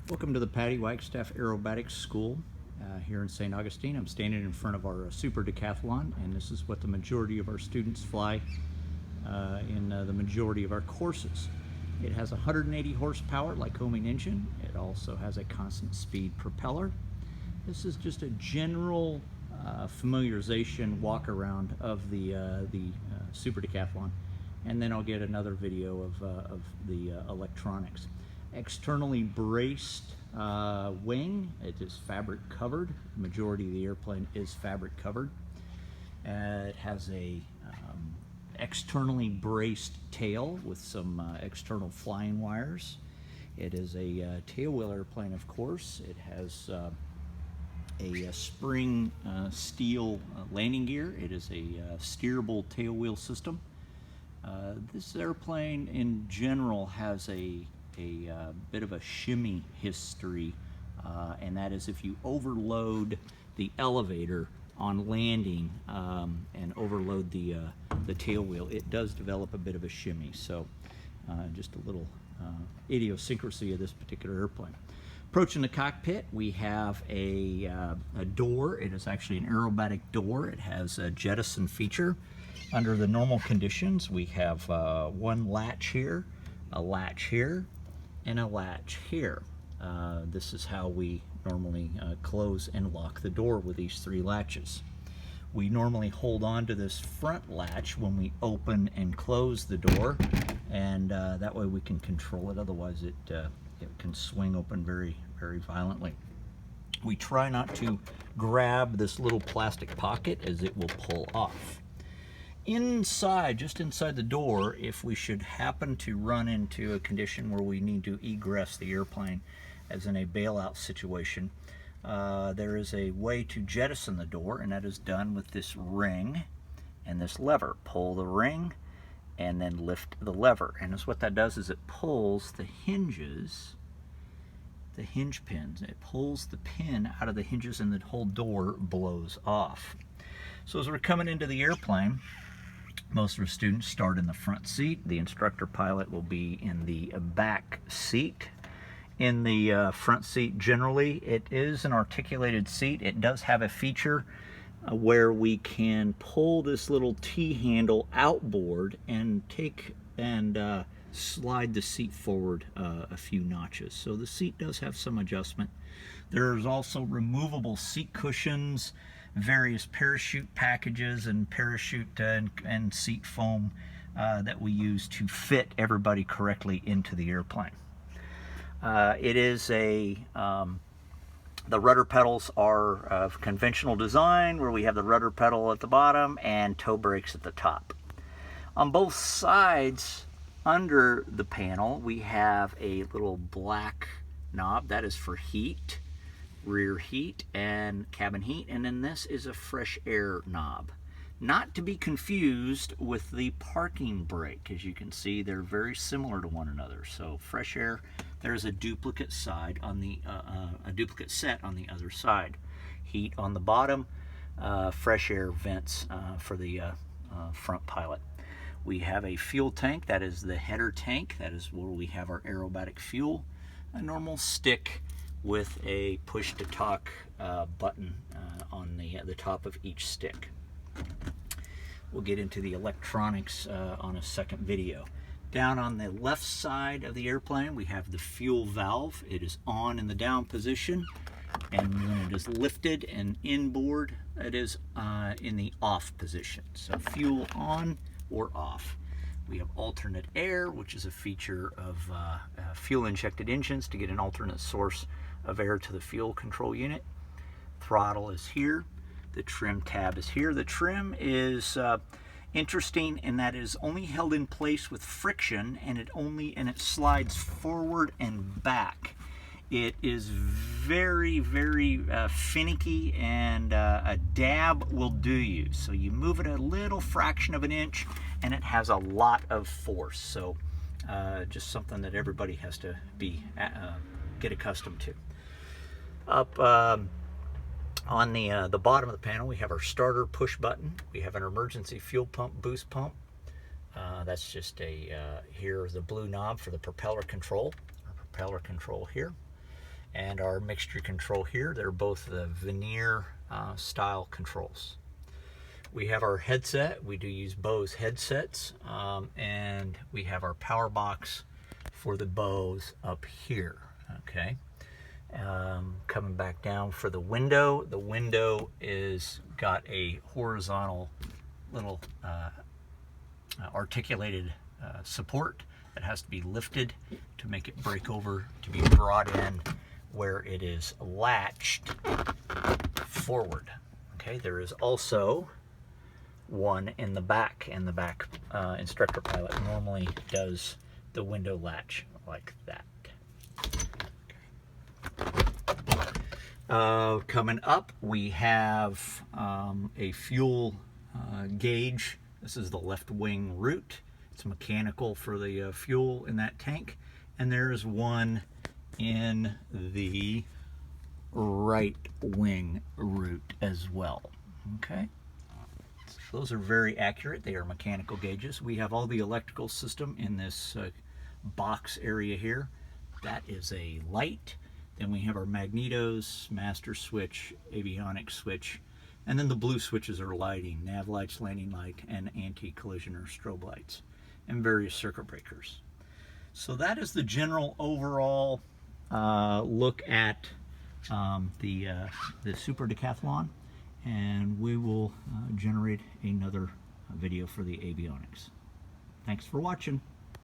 Welcome to the Patty Wagstaff Aerobatics School here in St. Augustine. I'm standing in front of our Super Decathlon, and this is what the majority of our students fly in the majority of our courses. It has 180 horsepower Lycoming engine. It also has a constant speed propeller. This is just a general familiarization walk around of the Super Decathlon, and then I'll get another video of the electronics. Externally braced wing. It is fabric covered. The majority of the airplane is fabric covered. It has a externally braced tail with some external flying wires. It is a tailwheel airplane, of course. It has a spring steel landing gear. It is a steerable tailwheel system. This airplane in general has a bit of a shimmy history, and that is if you overload the elevator on landing and overload the tail wheel, it does develop a bit of a shimmy. So just a little idiosyncrasy of this particular airplane. Approaching the cockpit, we have a door. It is actually an aerobatic door. It has a jettison feature. Under the normal conditions, we have one latch here, a latch here, and a latch here. This is how we normally close and lock the door, with these three latches. We normally hold on to this front latch when we open and close the door, and that way we can control it. Otherwise it can swing open very, very violently. We try not to grab this little plastic pocket, as it will pull off. Inside, just inside the door, if we should happen to run into a condition where we need to egress the airplane, as in a bailout situation, there is a way to jettison the door, and that is done with this ring and this lever. Pull the ring and then lift the lever, and what that does is it pulls the hinges, the hinge pins. It pulls the pin out of the hinges, and the whole door blows off. So as we're coming into the airplane, most of our students start in the front seat. The instructor pilot will be in the back seat. In the front seat, generally, it is an articulated seat. It does have a feature where we can pull this little T-handle outboard and slide the seat forward a few notches. So the seat does have some adjustment. There's also removable seat cushions, various parachute packages, and parachute and seat foam that we use to fit everybody correctly into the airplane. It is the rudder pedals are of conventional design, where we have the rudder pedal at the bottom and toe brakes at the top. On both sides, under the panel, we have a little black knob that is for heat, rear heat, and cabin heat, and then this is a fresh air knob. Not to be confused with the parking brake. As you can see, they're very similar to one another. So fresh air, there's a duplicate side on the a duplicate set on the other side. Heat on the bottom, fresh air vents for the front pilot. We have a fuel tank. That is the header tank. That is where we have our aerobatic fuel. A normal stick with a push-to-talk button on the top of each stick. We'll get into the electronics on a second video. Down on the left side of the airplane, we have the fuel valve. It is on in the down position, and when it is lifted and inboard, it is in the off position. So fuel on or off. We have alternate air, which is a feature of fuel-injected engines to get an alternate source of air to the fuel control unit. Throttle is here. The trim tab is here. The trim is interesting in that it is only held in place with friction, and it slides forward and back. It is very, very finicky, and a dab will do you. So you move it a little fraction of an inch, and it has a lot of force. So just something that everybody has to get accustomed to. Up on the bottom of the panel, we have our starter push button. We have an emergency fuel pump, boost pump. That's just here is the blue knob for the propeller control. Our propeller control here. and our mixture control here. They're both the veneer style controls. We have our headset. We do use Bose headsets, and we have our power box for the Bose up here. Okay. Coming back down for the window is got a horizontal little articulated support that has to be lifted to make it break over to be brought in where it is latched forward. Okay, there is also one in the back, and the back instructor pilot normally does the window latch like that. Coming up, we have a fuel gauge. This is the left wing root. It's mechanical for the fuel in that tank, and there's one in the right wing root as well. Okay, so those are very accurate. They are mechanical gauges. We have all the electrical system in this box area here. That is a light. Then we have our magnetos, master switch, avionics switch, and then the blue switches are lighting, nav lights, landing light, and anti-collision or strobe lights, and various circuit breakers. So that is the general overall look at the Super Decathlon, and we will generate another video for the avionics. Thanks for watching.